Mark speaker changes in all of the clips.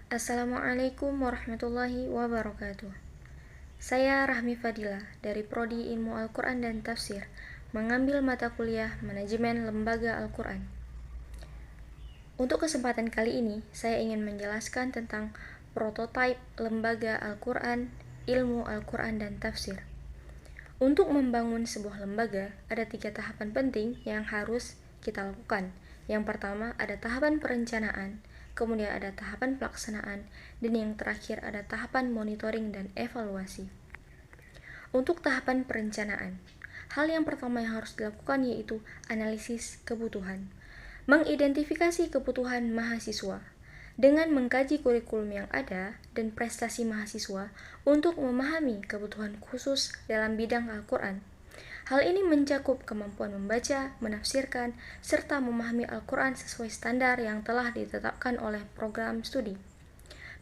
Speaker 1: Assalamualaikum warahmatullahi wabarakatuh. Saya Rahmi Fadila dari Prodi Ilmu Al-Quran dan Tafsir, mengambil mata kuliah Manajemen Lembaga Al-Quran. Untuk kesempatan kali ini, saya ingin menjelaskan tentang prototipe Lembaga Al-Quran, Ilmu Al-Quran dan Tafsir. Untuk membangun sebuah lembaga, ada 3 tahapan penting yang harus kita lakukan. Yang pertama ada tahapan perencanaan, kemudian ada tahapan pelaksanaan, dan yang terakhir ada tahapan monitoring dan evaluasi. Untuk tahapan perencanaan, hal yang pertama yang harus dilakukan yaitu analisis kebutuhan. Mengidentifikasi kebutuhan mahasiswa dengan mengkaji kurikulum yang ada dan prestasi mahasiswa untuk memahami kebutuhan khusus dalam bidang Al-Quran. Hal ini mencakup kemampuan membaca, menafsirkan, serta memahami Al-Quran sesuai standar yang telah ditetapkan oleh program studi.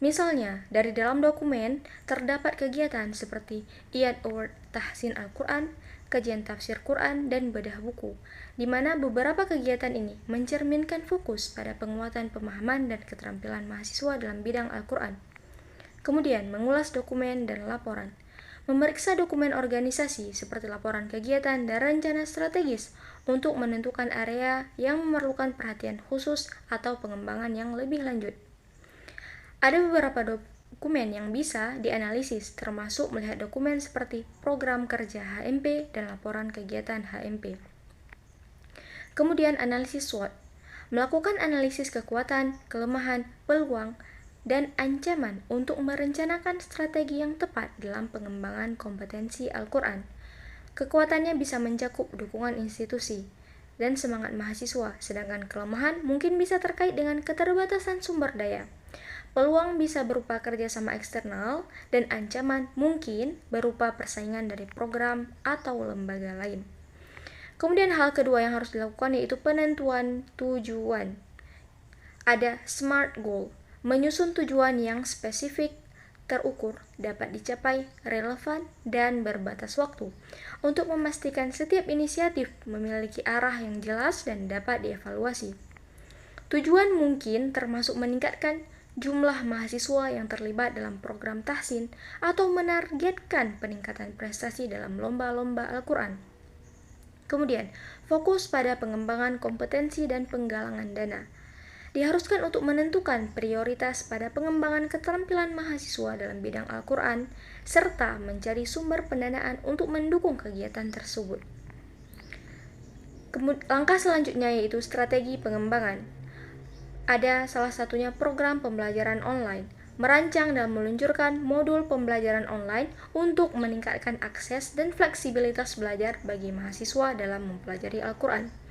Speaker 1: Misalnya, dari dalam dokumen terdapat kegiatan seperti IAD Award Tahsin Al-Quran, kajian tafsir Quran, dan bedah buku, di mana beberapa kegiatan ini mencerminkan fokus pada penguatan pemahaman dan keterampilan mahasiswa dalam bidang Al-Quran. Kemudian, mengulas dokumen dan laporan. Memeriksa dokumen organisasi seperti laporan kegiatan dan rencana strategis untuk menentukan area yang memerlukan perhatian khusus atau pengembangan yang lebih lanjut. Ada beberapa dokumen yang bisa dianalisis, termasuk melihat dokumen seperti program kerja HMP dan laporan kegiatan HMP. Kemudian analisis SWOT, melakukan analisis kekuatan, kelemahan, peluang, dan ancaman untuk merencanakan strategi yang tepat dalam pengembangan kompetensi Al-Quran. Kekuatannya bisa mencakup dukungan institusi dan semangat mahasiswa, sedangkan kelemahan mungkin bisa terkait dengan keterbatasan sumber daya. Peluang bisa berupa kerjasama eksternal, dan ancaman mungkin berupa persaingan dari program atau lembaga lain. Kemudian hal kedua yang harus dilakukan yaitu penentuan tujuan. Ada SMART goal, menyusun tujuan yang spesifik, terukur, dapat dicapai, relevan, dan berbatas waktu, untuk memastikan setiap inisiatif memiliki arah yang jelas dan dapat dievaluasi. Tujuan mungkin termasuk meningkatkan jumlah mahasiswa yang terlibat dalam program tahsin atau menargetkan peningkatan prestasi dalam lomba-lomba Al-Quran. Kemudian, fokus pada pengembangan kompetensi dan penggalangan dana. Diharuskan untuk menentukan prioritas pada pengembangan keterampilan mahasiswa dalam bidang Al-Quran, serta mencari sumber pendanaan untuk mendukung kegiatan tersebut. Langkah selanjutnya yaitu strategi pengembangan. Ada salah satunya program pembelajaran online, merancang dan meluncurkan modul pembelajaran online untuk meningkatkan akses dan fleksibilitas belajar bagi mahasiswa dalam mempelajari Al-Quran.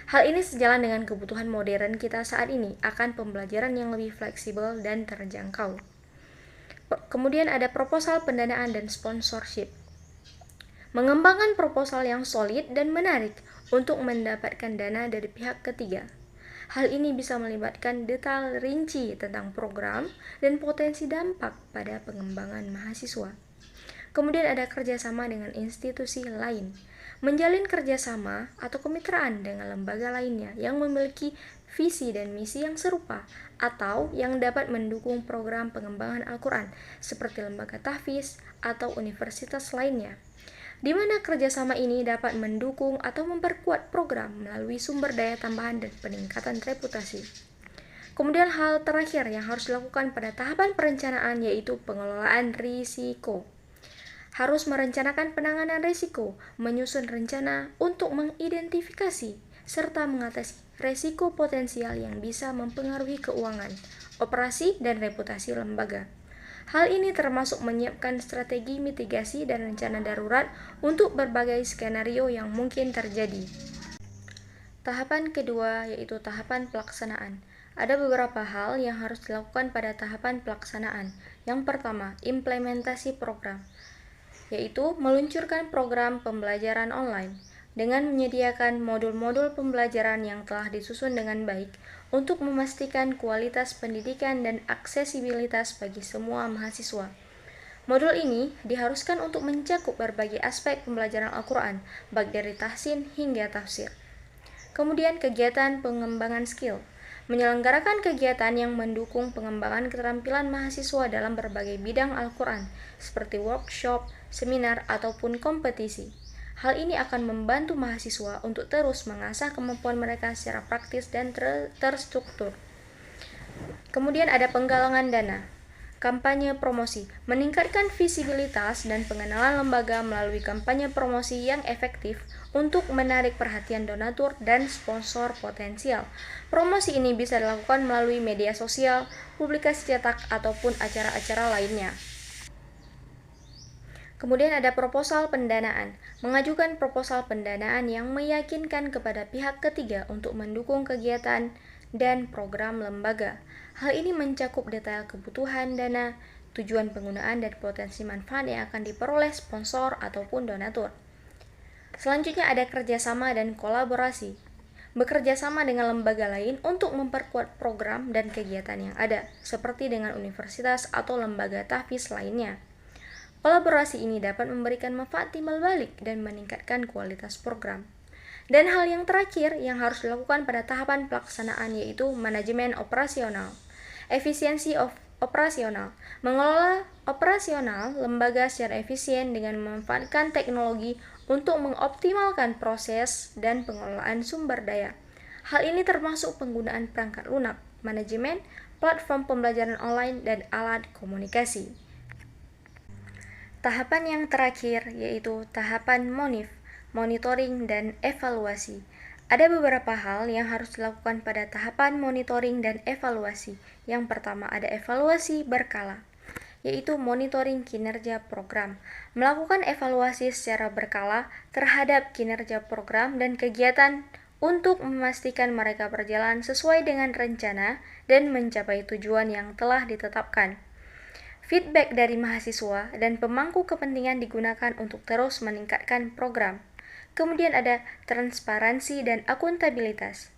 Speaker 1: Hal ini sejalan dengan kebutuhan modern kita saat ini akan pembelajaran yang lebih fleksibel dan terjangkau. Kemudian ada proposal pendanaan dan sponsorship. Mengembangkan proposal yang solid dan menarik untuk mendapatkan dana dari pihak ketiga. Hal ini bisa melibatkan detail rinci tentang program dan potensi dampak pada pengembangan mahasiswa. Kemudian ada kerjasama dengan institusi lain. Menjalin kerjasama atau kemitraan dengan lembaga lainnya yang memiliki visi dan misi yang serupa atau yang dapat mendukung program pengembangan Al-Quran seperti lembaga tahfiz atau universitas lainnya, di mana kerjasama ini dapat mendukung atau memperkuat program melalui sumber daya tambahan dan peningkatan reputasi. Kemudian hal terakhir yang harus dilakukan pada tahapan perencanaan yaitu pengelolaan risiko. Harus merencanakan penanganan risiko, menyusun rencana untuk mengidentifikasi serta mengatasi risiko potensial yang bisa mempengaruhi keuangan, operasi, dan reputasi lembaga. Hal ini termasuk menyiapkan strategi mitigasi dan rencana darurat untuk berbagai skenario yang mungkin terjadi. Tahapan kedua yaitu tahapan pelaksanaan. Ada beberapa hal yang harus dilakukan pada tahapan pelaksanaan. Yang pertama, implementasi program, yaitu meluncurkan program pembelajaran online dengan menyediakan modul-modul pembelajaran yang telah disusun dengan baik untuk memastikan kualitas pendidikan dan aksesibilitas bagi semua mahasiswa. Modul ini diharuskan untuk mencakup berbagai aspek pembelajaran Al-Quran, baik dari tahsin hingga tafsir. Kemudian kegiatan pengembangan skill, menyelenggarakan kegiatan yang mendukung pengembangan keterampilan mahasiswa dalam berbagai bidang Al-Quran, seperti workshop, seminar, ataupun kompetisi. Hal ini akan membantu mahasiswa untuk terus mengasah kemampuan mereka secara praktis dan terstruktur. Kemudian ada penggalangan dana. Kampanye promosi, meningkatkan visibilitas dan pengenalan lembaga melalui kampanye promosi yang efektif untuk menarik perhatian donatur dan sponsor potensial. Promosi ini bisa dilakukan melalui media sosial, publikasi cetak, ataupun acara-acara lainnya. Kemudian ada proposal pendanaan, mengajukan proposal pendanaan yang meyakinkan kepada pihak ketiga untuk mendukung kegiatan dan program lembaga. Hal ini mencakup detail kebutuhan dana, tujuan penggunaan, dan potensi manfaat yang akan diperoleh sponsor ataupun donatur. Selanjutnya ada kerjasama dan kolaborasi. Bekerja sama dengan lembaga lain untuk memperkuat program dan kegiatan yang ada, seperti dengan universitas atau lembaga tahfiz lainnya. Kolaborasi ini dapat memberikan manfaat timbal balik dan meningkatkan kualitas program. Dan hal yang terakhir yang harus dilakukan pada tahapan pelaksanaan yaitu manajemen operasional. Efisiensi operasional, mengelola operasional lembaga secara efisien dengan memanfaatkan teknologi untuk mengoptimalkan proses dan pengelolaan sumber daya. Hal ini termasuk penggunaan perangkat lunak, manajemen, platform pembelajaran online, dan alat komunikasi. Tahapan yang terakhir yaitu tahapan MONIF, monitoring dan evaluasi. Ada beberapa hal yang harus dilakukan pada tahapan monitoring dan evaluasi. Yang pertama ada evaluasi berkala, yaitu monitoring kinerja program. Melakukan evaluasi secara berkala terhadap kinerja program dan kegiatan untuk memastikan mereka berjalan sesuai dengan rencana dan mencapai tujuan yang telah ditetapkan. Feedback dari mahasiswa dan pemangku kepentingan digunakan untuk terus meningkatkan program. Kemudian ada transparansi dan akuntabilitas.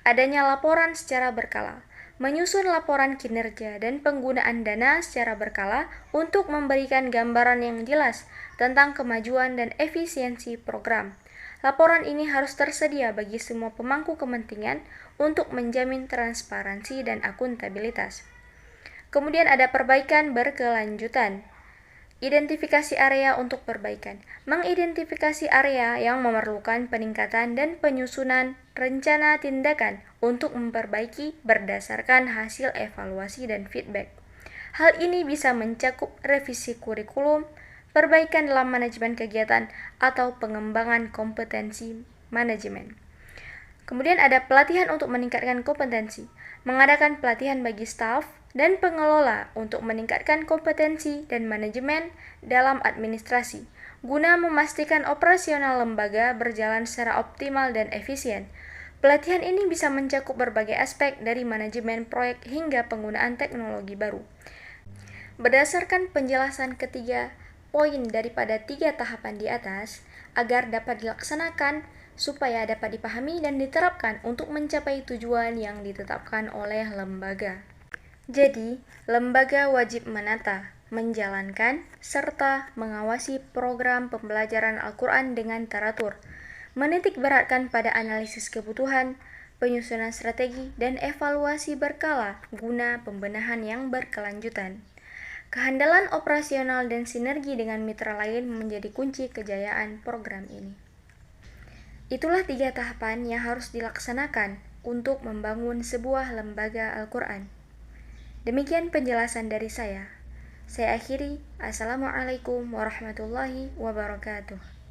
Speaker 1: Adanya laporan secara berkala, menyusun laporan kinerja dan penggunaan dana secara berkala untuk memberikan gambaran yang jelas tentang kemajuan dan efisiensi program. Laporan ini harus tersedia bagi semua pemangku kepentingan untuk menjamin transparansi dan akuntabilitas. Kemudian ada perbaikan berkelanjutan. Identifikasi area untuk perbaikan. Mengidentifikasi area yang memerlukan peningkatan dan penyusunan rencana tindakan untuk memperbaiki berdasarkan hasil evaluasi dan feedback. Hal ini bisa mencakup revisi kurikulum, perbaikan dalam manajemen kegiatan, atau pengembangan kompetensi manajemen. Kemudian ada pelatihan untuk meningkatkan kompetensi. Mengadakan pelatihan bagi staf dan pengelola untuk meningkatkan kompetensi dan manajemen dalam administrasi, guna memastikan operasional lembaga berjalan secara optimal dan efisien. Pelatihan ini bisa mencakup berbagai aspek dari manajemen proyek hingga penggunaan teknologi baru. Berdasarkan penjelasan ketiga poin daripada 3 tahapan di atas, agar dapat dilaksanakan supaya dapat dipahami dan diterapkan untuk mencapai tujuan yang ditetapkan oleh lembaga. Jadi, lembaga wajib menata, menjalankan, serta mengawasi program pembelajaran Al-Quran dengan teratur, menitik beratkan pada analisis kebutuhan, penyusunan strategi, dan evaluasi berkala guna pembenahan yang berkelanjutan. Kehandalan operasional dan sinergi dengan mitra lain menjadi kunci kejayaan program ini. Itulah 3 tahapan yang harus dilaksanakan untuk membangun sebuah lembaga Al-Quran. Demikian penjelasan dari saya. Saya akhiri. Assalamualaikum warahmatullahi wabarakatuh.